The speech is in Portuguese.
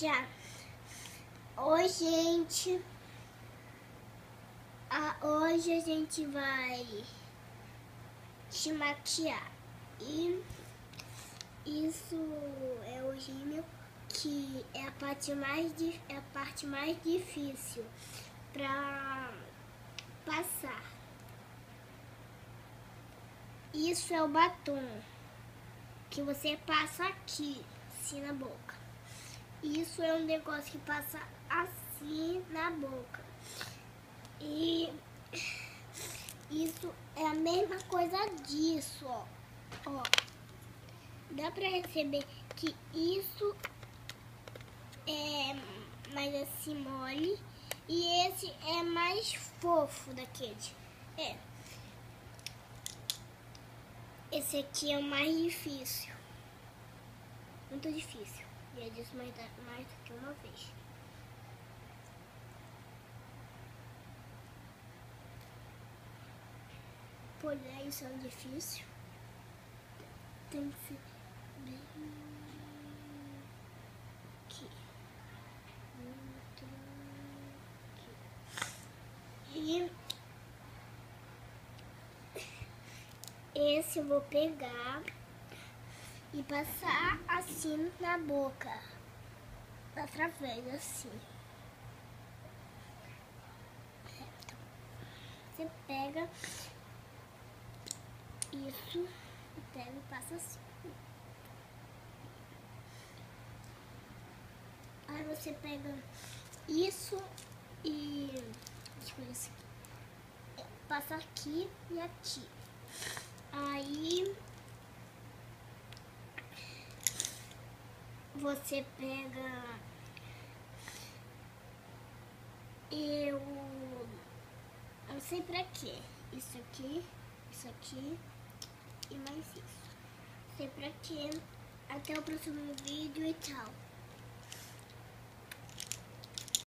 Já. Oi, gente. Hoje a gente vai te maquiar. E isso é o rímel, que é a parte mais difícil para passar. Isso é o batom que você passa aqui, assim na boca. Isso é um negócio que passa assim na boca. E isso é a mesma coisa disso, ó. Dá pra perceber que isso é mais assim mole e esse é mais fofo daquele. Esse aqui é o mais difícil. Muito difícil. Já disse mais do que uma vez. Olhar isso é difícil. Tem que ser bem aqui. E esse eu vou pegar e passar assim na boca, através assim. Você pega isso e pega e passa assim. Aí você pega isso e passa aqui e aqui. Aí você pega, eu não sei pra quê, isso aqui e mais isso. Não sei pra quê. Até o próximo vídeo e tchau.